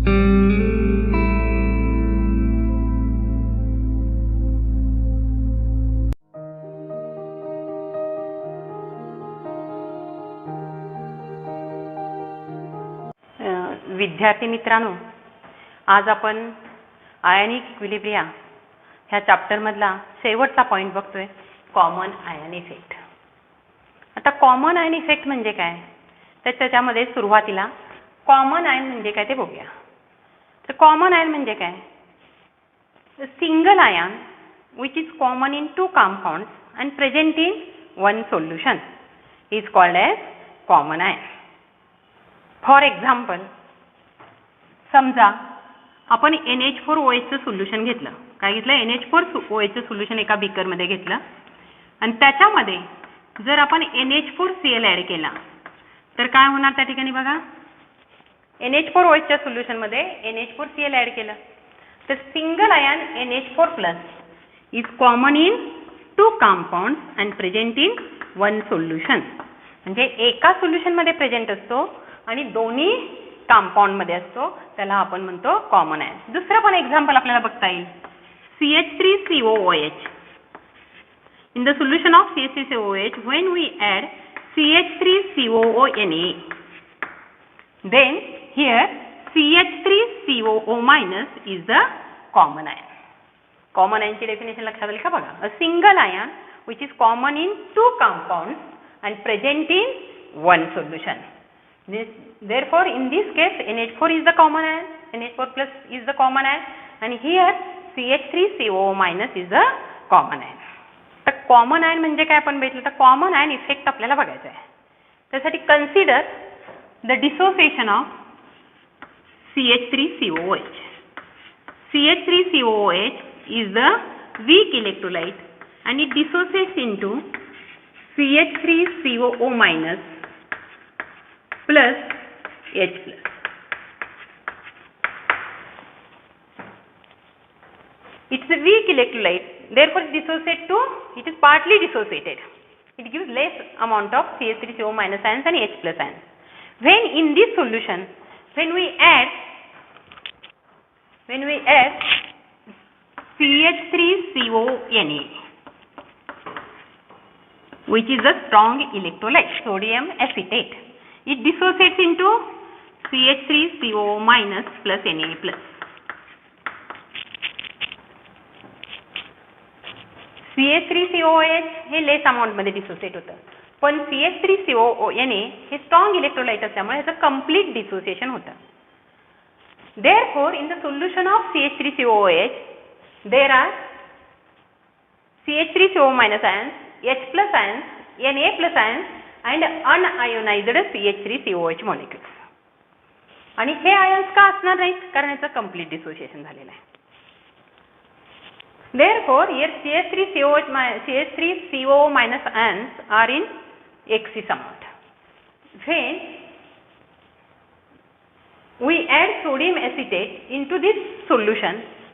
विद्यार्थी मित्रांनो, आज आपण आयनिक इक्विलिब्रिया ह्या चॅप्टरमधला शेवटचा पॉईंट बघतोय, कॉमन आयन इफेक्ट. आता कॉमन आयन इफेक्ट म्हणजे काय, तर त्याच्यामध्ये सुरुवातीला कॉमन आयन म्हणजे काय ते बघूया. तर कॉमन आयन म्हणजे काय, single ion which is common in two compounds and present in one solution is called as common ion. For example, समजा आपण NH4OH चं सोल्युशन घेतलं. काय घेतलं, NH4OH चं सोल्युशन एका बीकर मध्ये घेतलं आणि त्याच्यामध्ये जर आपण NH4Cl ऍड केला तर काय होणार त्या ठिकाणी बघा. NH4OH च्या सोल्युशन मध्ये NH4Cl ऍड केलं तर single ion NH4+ is common in two compounds and present in one solution. म्हणजे एका सोल्युशन मध्ये प्रेझेंट असतो आणि दोन्ही कंपाउंड मध्ये असतो, त्याला आपण म्हणतो कॉमन आयन. दुसरं पण एक्झाम्पल आपल्याला बघता येईल, CH3COOH. in the solution of CH3COOH when we add CH3COONA, then here CH3COO- is the common ion. Common आयनची डेफिनेशन लक्षात आली का बघा. A single ion which is common in two compounds and present in one solution. Therefore in this case NH4 is the common ion, NH4+ is the common ion and here CH3COO- is the common ion. तर common ion म्हणजे काय आपण बघितलं, तर common ion effect आपल्याला बघायचा आहे. त्यासाठी consider the dissociation of CH3COOH. CH3COOH is the weak electrolyte and it dissociates into CH3COO- plus H+. It's a weak electrolyte, therefore it is partly dissociated. It gives less amount of CH3COO- ions and H+ ions. When in this solution, when we add CH3CONA, which is a strong electrolyte, sodium acetate, it dissociates into CH3COO- plus Na+. CH3COOH हे लेस amount मध्ये dissociate होतं, पण CH3COONA हे strong electrolyte असल्यामुळे ह्याचं complete dissociation होतं. Therefore in the solution of CH3COOH there are CH3COO- ions, H+ ions, Na+ ions and unionized CH3COOH molecules. आणि हे आयन्स का असणार नाहीत, कारण याचं कंप्लीट डिसोसिएशन झालेलं आहे. Therefore here CH3COO- ions are in excess amount. When we add sodium acetate into this solution,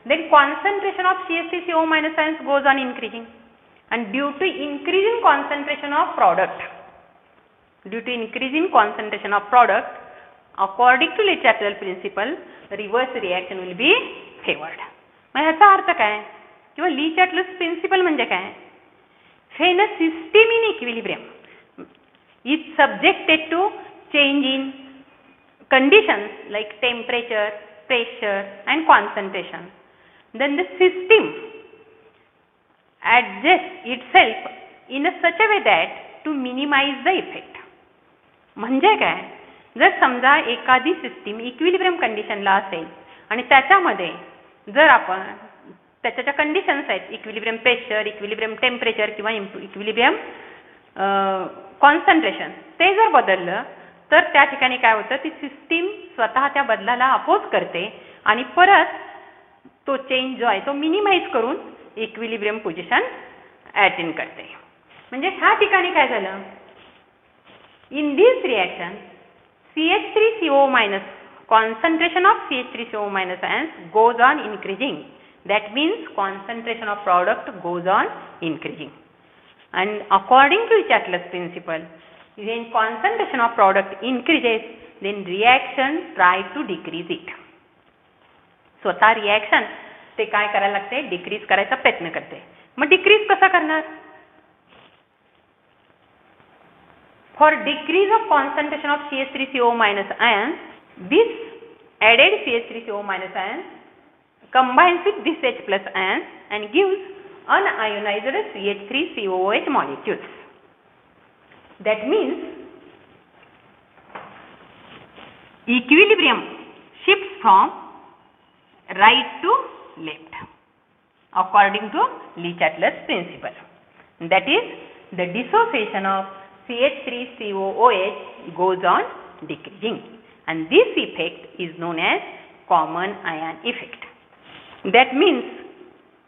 then concentration of CH3COO- ions goes on increasing, and due to increasing concentration of product, according to Le Chatelet principle, reverse reaction will be favored. मग ह्याचा अर्थ काय, किंवा ली चॅटलेट principal म्हणजे काय, when a system in equilibrium is subjected to change in conditions like temperature, pressure and concentration, then the system adjusts itself in such a way that to minimize the effect. म्हणजे काय, जर समजा एखादी system equilibrium कंडिशनला असेल आणि त्याच्यामध्ये जर आपण त्याच्या ज्या कंडिशन्स आहेत, इक्विलिब्रियम प्रेशर, इक्विलिब्रियम टेम्परेचर किंवा इक्विलिब्रियम कॉन्सन्ट्रेशन, ते जर बदललं तर त्या ठिकाणी काय होतं, ती सिस्टीम स्वतः त्या बदलाला अपोज करते आणि परत तो चेंज जो आहे तो मिनिमाइज करून इक्विलिब्रियम पोझिशन अटेन करते. म्हणजे ह्या ठिकाणी काय झालं, in this reaction CH3COO- concentration of CH3COO- ions goes on increasing. That means concentration of product goes on increasing, and according to Chatelet's principle, when concentration of product increases, then reaction try to decrease it. स्वतः reaction ते काय करायला लागते, decrease करायचा प्रयत्न करते. मग decrease कसा करणार? For decrease of concentration of CH3CO minus ion, this added CH3CO minus ion combines with this H plus ion and gives unionized CH3COOH molecules. That means equilibrium shifts from right to left according to Le-Chatelier's principle. That is, the dissociation of CH3COOH goes on decreasing, and this effect is known as common ion effect. That means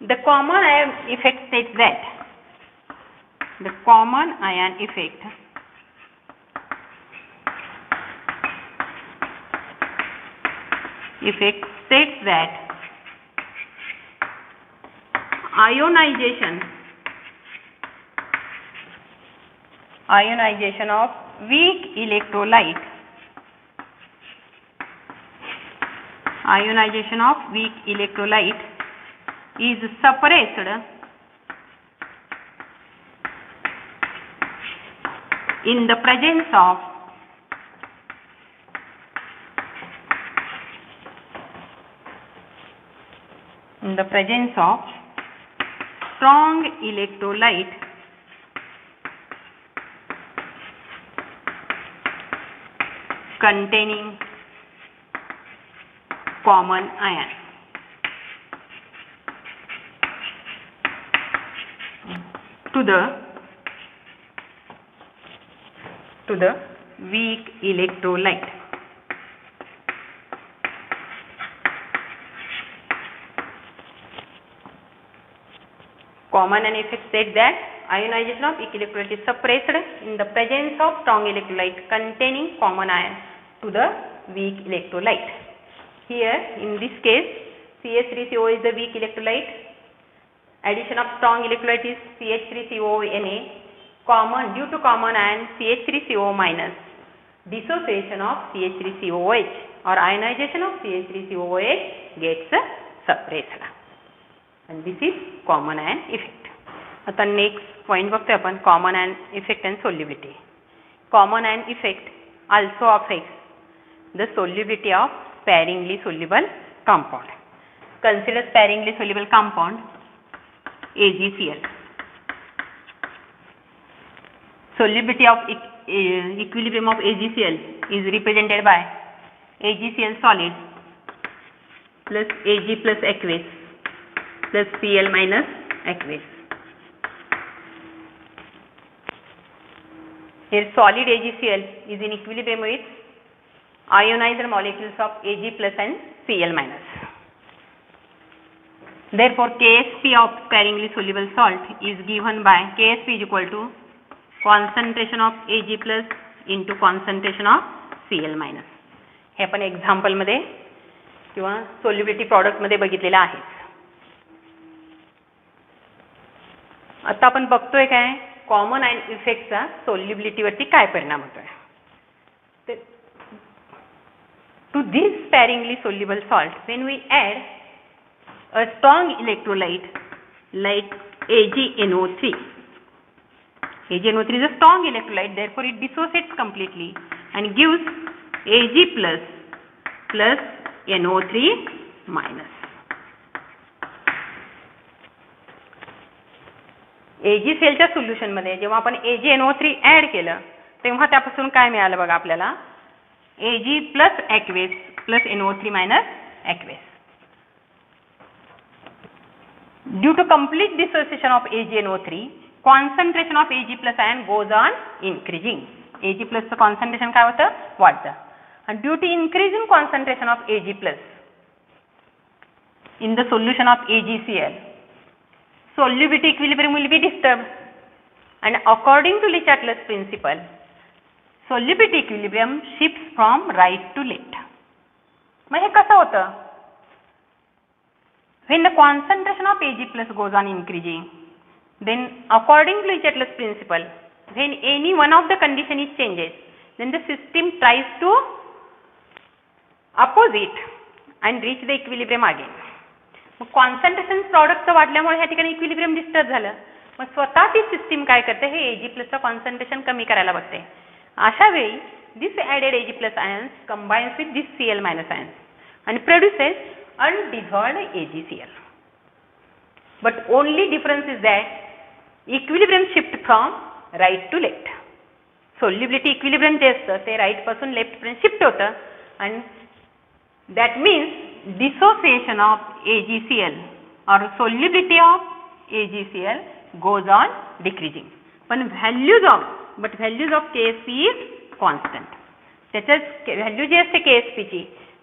the common ion effect states that the common ion effect states that ionization of weak electrolyte is suppressed in the presence of strong electrolyte containing common ion. To the weak electrolyte. Common ion effect said that ionization of weak electrolyte is suppressed in the presence of strong electrolyte containing common ion to the weak electrolyte. Here in this case, CH3CO is the weak electrolyte. Addition of strong electrolyte is CH3CONA. Due to common ion CH3CO minus, dissociation of CH3COOH or ionization of CH3COOH gets suppressed, and this is common ion effect. आता next point बघतोय आपण common ion effect and solubility. Common ion effect also affects the solubility of sparingly soluble compound. Consider sparingly soluble compound AgCl. Solubility of equilibrium of AgCl is represented by AgCl solid plus Ag plus aqueous plus Cl minus aqueous. Here solid AgCl is in equilibrium with ionized molecules of Ag plus and Cl minus. Therefore, Ksp of sparingly soluble salt is given by Ksp is equal to concentration of Ag plus into concentration of Cl minus. हे आपण example मध्ये किंवा solubility product मध्ये बघितलेलं आहे. आता आपण बघतोय काय कॉमन आयन इफेक्टचा सोल्युबिलिटी वरती काय परिणाम होतोय. To this sparingly soluble salt, when we add a strong electrolyte like AgNO3. AgNO3 is a strong electrolyte, therefore it dissociates completely and gives Ag plus NO3 minus. AgClच्या solution मध्ये जेव्हा आपण AgNO3 add केलं तेव्हा त्यापासून काय मिळालं बघा आपल्याला Ag plus aqueous plus NO3 minus aqueous. Due to complete dissociation of AgNO3, concentration of Ag plus ion goes on increasing. Ag plus चं concentration काय होतं वाढतं. And due to increase in concentration of Ag plus in the solution of AgCl, solubility equilibrium will be disturbed, and according to Le-Chatelier's principle, solubility equilibrium shifts from right to left. मग हे कसं होतं? When the concentration of Ag plus goes on increasing, then according to Le-Chatelier's principle, when any one of the condition is changes, then the system tries to oppose it and reach the equilibrium again. मग concentration प्रॉडक्टचं वाढल्यामुळे ह्या ठिकाणी equilibrium disturb झालं. मग स्वतः ती system काय करते, हे Ag+ कॉन्सन्ट्रेशन कमी करायला बघते. अशा वेळी this added Ag+ ions combines with this Cl- ions and produces undissolved AgCl. But only difference is that equilibrium shift from right to left. Solubility equilibrium जे असतं ते राईट पासून लेफ्ट पर्यंत शिफ्ट होतं and that means dissociation of AgCl or solubility of AgCl goes on decreasing. पण values of Ksp is constant. त्याच्यात value जी असते Ksp ची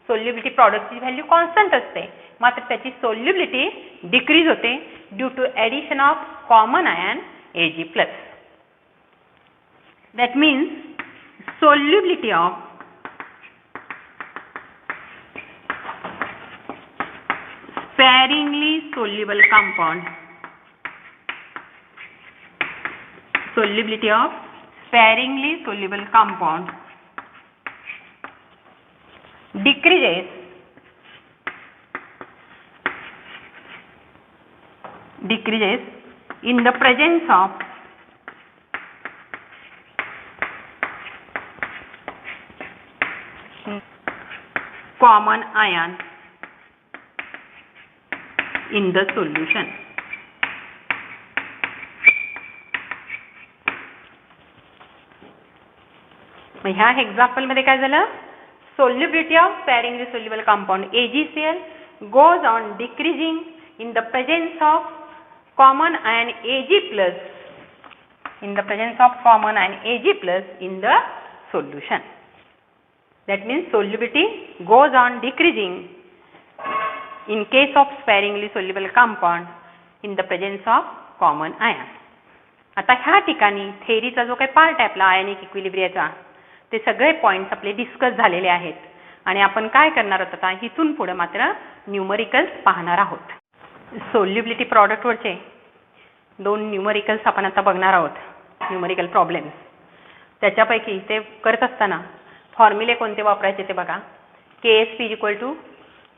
सोल्युबिलिटी प्रॉडक्टची व्हॅल्यू कॉन्स्टंट असते, मात्र त्याची सोल्युबिलिटी डिक्रीज होते due to addition of common ion Ag+. That means solubility of sparingly soluble compound, solubility of sparingly soluble compound decreases in the presence of common ion in the solution. मग ह्या example मध्ये काय झालं, solubility of sparingly soluble compound AgCl goes on decreasing in the presence of common ion Ag+, in the presence of common ion Ag+ in the solution. That means solubility goes on decreasing in case of sparingly soluble compound in the presence of common ion. आता ह्या ठिकाणी थेअरीचा जो काही part आहे आपला आयनिक इक्विलिब्रियाचा, ते सगळे points आपले डिस्कस झालेले आहेत आणि आपण काय करणार आहोत आता इथून पुढे मात्र न्यूमरिकल्स पाहणार आहोत. सोल्युबिलिटी प्रॉडक्टवरचे 2 न्यूमरिकल्स आपण आता बघणार आहोत, न्यूमरिकल प्रॉब्लेम्स. त्याच्यापैकी ते करत असताना फॉर्म्युले कोणते वापरायचे ते बघा. Ksp =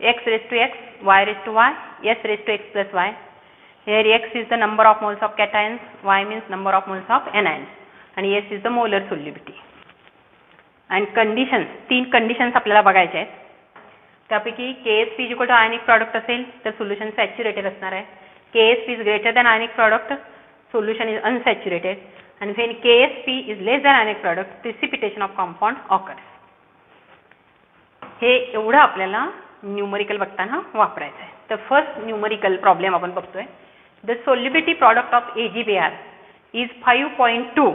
x⁻x, y⁻y, s⁻x+y. Here x is the number of moles of cations, y means number of moles of anions and s is the molar solubility. And conditions, 3 conditions आपल्याला बघायचे आहेत. त्यापैकी Ksp = आयनिक प्रॉडक्ट असेल तर solution saturated असणार आहे. Ksp is greater than ionic product, solution is unsaturated, and when Ksp is less than ionic product, precipitation of compound occurs. हे एवढं आपल्याला न्यूमरिकल बघताना वापरायचं आहे. तर फर्स्ट न्यूमरिकल प्रॉब्लेम आपण बघतोय. The solubility product of AgBr is 5.2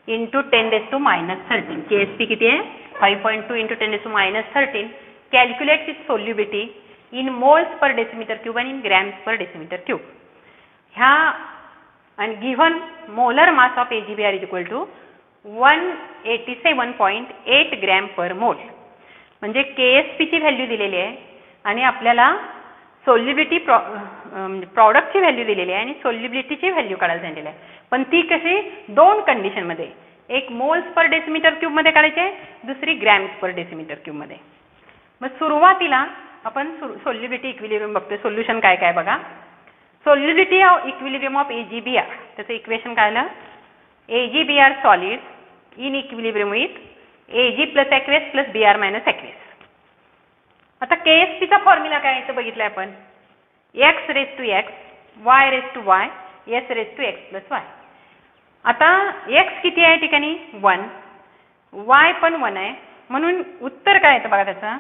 into 10⁻13. Ksp किती आहे? 5.2 into 10⁻13. Calculate its solubility in moles per decimeter cube and in grams per decimeter cube. ह्या and given molar mass of AgBr is equal to 187.8 gram per mole. म्हणजे Ksp ची value दिलेली आहे आणि आपल्याला solubility प्रॉडक्टची व्हॅल्यू दिलेली आहे आणि सोल्युबिलिटीची व्हॅल्यू काढायला सांगितलेली आहे. पण ती कशी 2 कंडिशनमध्ये, एक मोल्स पर डेसिमीटर क्यूब मध्ये काढायची आहे, दुसरी ग्रॅम्स पर डेसिमीटर क्यूब मध्ये. मग सुरुवातीला आपण सोल्युबिलिटी इक्विलिब्रियम बघतोय. सोल्युशन काय काय बघा. Solubility of equilibrium of AgBr, त्याचं इक्वेशन काय आलं, AgBr solid in equilibrium with Ag + aqueous + Br - aqueous. आता Ksp चा फॉर्म्युला काय आहे ते बघितलंय आपण. x⁻x, y⁻y, s⁻x+y. आता x किती आहे ठिकाणी 1, y पण 1 आहे, म्हणून उत्तर काय येतं बघा त्याचं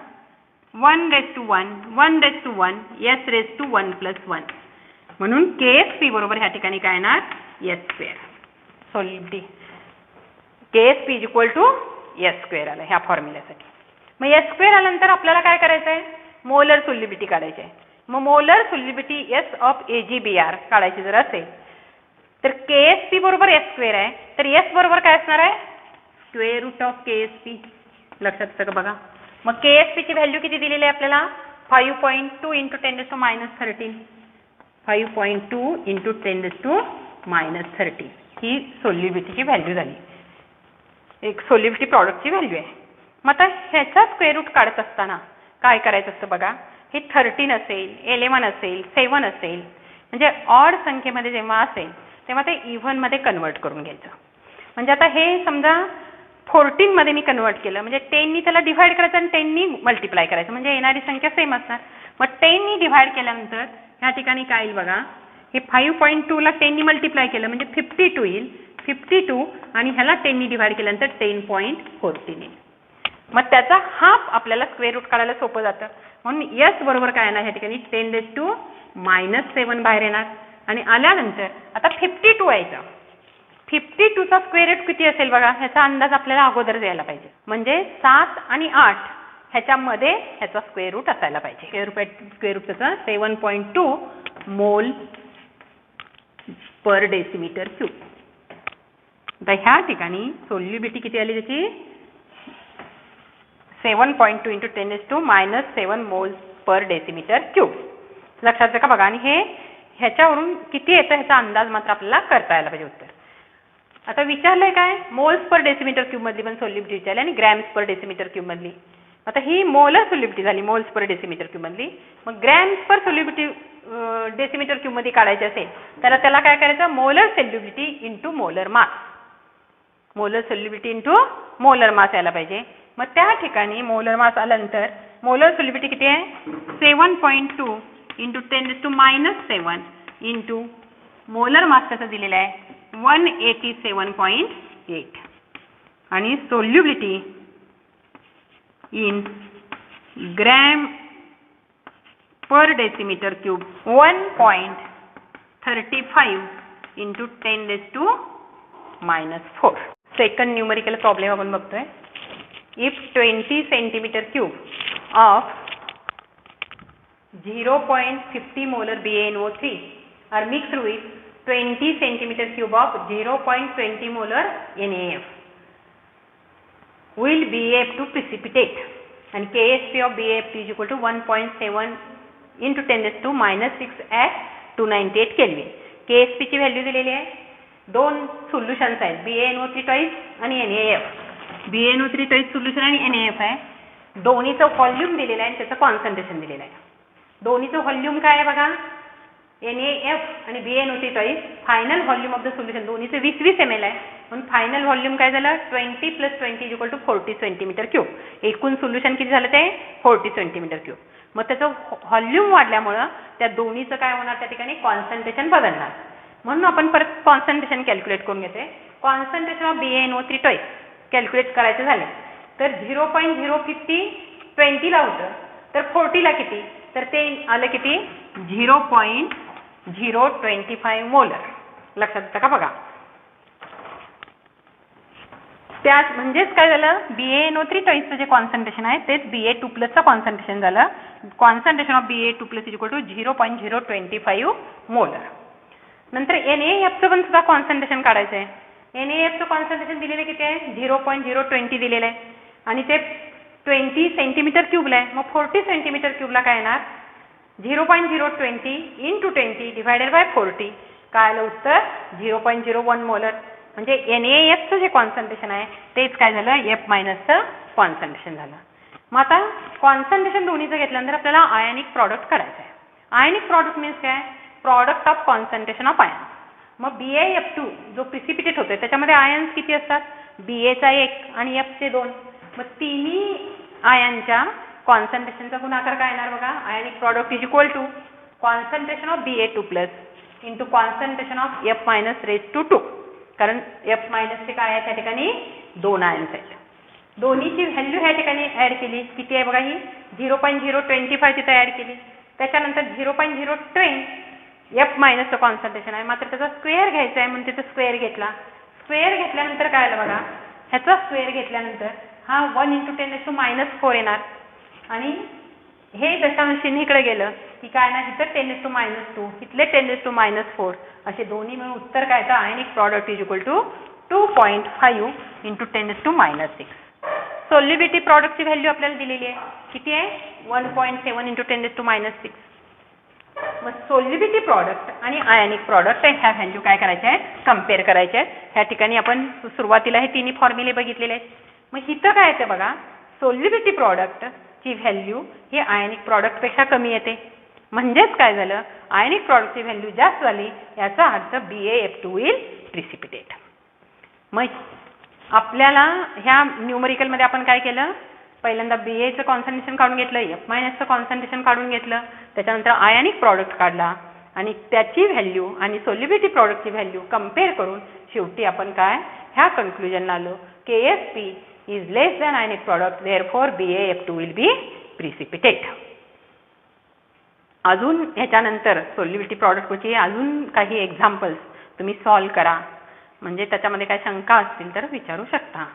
1:1, 1:1, s⁻1+1. म्हणून Ksp बरोबर ह्या ठिकाणी काय येणार s². सोल्युबिलिटी Ksp = s² आलं ह्या फॉर्म्युल्यासाठी. मग s² आल्यानंतर आपल्याला काय करायचं आहे, मोलर सोल्युबिलिटी काढायची आहे. मग molar solubility S of AgBr काढायची जर असेल तर Ksp बरोबर s² आहे, तर s बरोबर काय असणार आहे √Ksp. लक्षात येतं का बघा. मग Ksp ची व्हॅल्यू किती दिलेली आहे आपल्याला 5.2 into 10⁻13. 5.2 into 10⁻13 ही सोल्युबिलिटीची व्हॅल्यू झाली, एक सोल्युबिलिटी प्रॉडक्टची व्हॅल्यू आहे. मग आता ह्याचा स्क्वेअर रूट काढत असताना काय करायचं असतं बघा, हे 13 असेल, 11 असेल, 7 असेल, म्हणजे ऑड संख्येमध्ये जेव्हा असेल तेव्हा ते इव्हनमध्ये कन्वर्ट करून घ्यायचं. म्हणजे आता हे समजा 14 मध्ये मी कन्वर्ट केलं, म्हणजे 10 नी त्याला डिव्हाइड करायचं आणि 10 नी मल्टिप्लाय करायचं, म्हणजे येणारी संख्या सेम असणार. मग 10 नी डिव्हाइड केल्यानंतर ह्या ठिकाणी काय येईल बघा, हे 5.2 ला 10 नी मल्टिप्लाय केलं म्हणजे 52 येईल. 52 आणि ह्याला 10 नी डिव्हाइड केल्यानंतर 10.14 येईल. मग त्याचा हाफ आपल्याला स्क्वेअर रूट काढायला सोपं जातं. म्हणून s बरोबर काय येणार ह्या ठिकाणी 10⁻⁻7 बाहेर येणार. आणि आल्यानंतर आता 52 यायचा. 52 चा स्क्वेअर रूट किती असेल बघा, ह्याचा अंदाज आपल्याला अगोदर द्यायला पाहिजे. म्हणजे 7 आणि 8 ह्याच्यामध्ये ह्याचा स्क्वेअर रूट असायला पाहिजे. स्क्वेअर रूट त्याचा 7.2 मोल पर डेसिमीटर क्यूब. आता ह्या ठिकाणी सोल्युबिलिटी किती आली त्याची, 7.2 × 10⁻⁻7 मोल पर डेसिमीटर क्यूब. लक्षात आहे का बघा. आणि हे ह्याच्यावरून किती येतं ह्याचा अंदाज मात्र आपल्याला करता यायला पाहिजे उत्तर. आता विचारलंय काय, मोल्स पर डेसिमीटर क्यूब मधली पण सोल्युबिलिटी विचारली आणि ग्रॅम्स पर डेसिमीटर क्यूब मधली. आता ही मोलर सोल्युबिलिटी झाली मोल्स पर डेसिमीटर क्यूब मधली. मग ग्रॅम्स पर सोल्युबिलिटी डेसिमीटर क्यूब मध्ये काढायची असेल तर त्याला काय करायचं, molar solubility into molar mass. Molar solubility into molar mass यायला पाहिजे. मग त्या ठिकाणी मोलर मास आल्यानंतर मोलर सोल्युबिलिटी किती आहे, 7.2 × 10⁻⁻7 इंटू मोलर मास त्याचा दिलेला आहे 187.8 आणि solubility in gram per decimetre cube 1.35 × 10⁻⁻4. Second numerical problem आपण बघतोय. If 20 centimetre cube of 0.50 molar BaNO3 are mixed with 20 centimeter cube of 0.20 molar NaF, will BAF to precipitate and KSP of BAF is equal to 1.7 × 10⁻⁻6 at 298 Kelvin. KSP ची value दिलेली आहे. दोन solutions आहेत, BaNO3 toys आणि NaF. BaNO3 toys solution आणि NaF आहे. दोन्हीचं volume दिलेलं आहे आणि त्याचं कॉन्सन्ट्रेशन दिलेलं आहे. दोन्हीचं व्हॉल्यूम काय आहे बघा, NaF आणि BaNO3 twice final volume of the solution दोन्हीचं 20-20 ml आहे. म्हणून फायनल व्हॉल्यूम काय झालं, 20 + 20 = 40 सेंटीमीटर क्यूब. एकूण सोल्युशन किती झालं ते 40 सेंटीमीटर क्यूब. मग त्याचं व्हॉल्यूम वाढल्यामुळं त्या दोन्हीचं काय होणार, त्या ठिकाणी कॉन्सन्ट्रेशन बदलणार. म्हणून आपण परत कॉन्सन्ट्रेशन कॅल्क्युलेट करून घेते. Concentration of BaNO3 toys calculate करायचं झालं तर 0.050 20 ला होतं, तर 40 ला किती, तर ते आलं किती 0.025 मोलर. लक्षात येतं का बघा. त्याच म्हणजेच काय झालं, BaNO3 टॉईसचं जे कॉन्सन्ट्रेशन आहे तेच Ba2+ चं कॉन्सन्ट्रेशन झालं. Concentration of Ba2+ = 0.025 molar. नंतर NaFचं पण सुद्धा कॉन्सन्ट्रेशन काढायचं आहे. NaFचं कॉन्सन्ट्रेशन दिलेलं किती आहे, 0.020 दिलेलं आहे आणि ते 20 सेंटीमीटर क्यूबला आहे. मग 40 सेंटीमीटर क्यूबला काय येणार, 0.020 × 20 डिवायडेड बाय 40. काय आलं उत्तर, 0.01 मोलर. म्हणजे NaFचं जे कॉन्सन्ट्रेशन आहे तेच काय झालं, F- कॉन्सन्ट्रेशन झालं. मग आता कॉन्सन्ट्रेशन दोन्हीचं घेतल्यानंतर आपल्याला आयनिक प्रॉडक्ट करायचं आहे. आयनिक प्रॉडक्ट मीन्स काय, product of concentration of ions. मग BaF2 जो प्रिसिपिटेट होतोय त्याच्यामध्ये आयन्स किती असतात, Ba चा 1 आणि F चे 2. मग तिन्ही आयनच्या कॉन्सन्ट्रेशनचा गुणाकार काय येणार बघा, ionic product is equal to concentration of Ba2+ into concentration of F-2. कारण F- चे काय आहे त्या ठिकाणी 2 आयन्स आहेत. दोन्हीची व्हॅल्यू ह्या ठिकाणी ऍड केली, किती आहे बघा, ही 0.025 तिथे ऍड केली. त्याच्यानंतर 0.010 F- चं कॉन्सन्ट्रेशन आहे, मात्र त्याचा स्क्वेअर घ्यायचा आहे म्हणून तिथे स्क्वेअर घेतला. स्क्वेअर घेतल्यानंतर काय आलं बघा, ह्याचा स्क्वेअर घेतल्यानंतर हा 1 × 10⁻⁴ येणार आणि हे जसं चिन्ह इकडे गेलं की काय ना, इथं 10⁻², इथले 10⁻⁴, असे दोन्ही मिळून उत्तर काय येतं, ionic product is equal to 2.5 × 10⁻⁶. Solubility प्रॉडक्टची व्हॅल्यू आपल्याला दिलेली आहे, किती आहे, 1.7 × 10⁻⁶. मग सोल्युबिलिटी प्रॉडक्ट आणि आयनिक प्रॉडक्ट ह्या व्हॅल्यू काय करायच्या आहेत, कम्पेअर करायच्या आहेत. ह्या ठिकाणी आपण सुरुवातीला हे तिन्ही फॉर्म्युले बघितलेले आहेत. मग इथं काय येतं बघा, सोल्युबिलिटी प्रॉडक्ट ची व्हॅल्यू ही आयनिक प्रॉडक्टपेक्षा कमी येते. म्हणजेच काय झालं, आयनिक प्रॉडक्टची व्हॅल्यू जास्त झाली याचा अर्थ BaF2 विल प्रिसिपिटेट. मग आपल्याला ह्या न्यूमरिकलमध्ये आपण काय केलं, पहिल्यांदा Baचं कॉन्सन्ट्रेशन काढून घेतलं, F- चं कॉन्सन्ट्रेशन काढून घेतलं, त्याच्यानंतर आयनिक प्रॉडक्ट काढला आणि त्याची व्हॅल्यू आणि सोल्युबिलिटी प्रॉडक्टची व्हॅल्यू कंपेअर करून शेवटी आपण काय ह्या कन्क्लुजनला आलो, KSP is less than ionic product, therefore BaF2 will be precipitate. अजून ह्याच्यानंतर सोल्युबिलिटी प्रॉडक्टची अजून काही एक्झाम्पल्स तुम्ही सॉल्व करा, म्हणजे त्याच्यामध्ये काही शंका असतील तर विचारू शकता.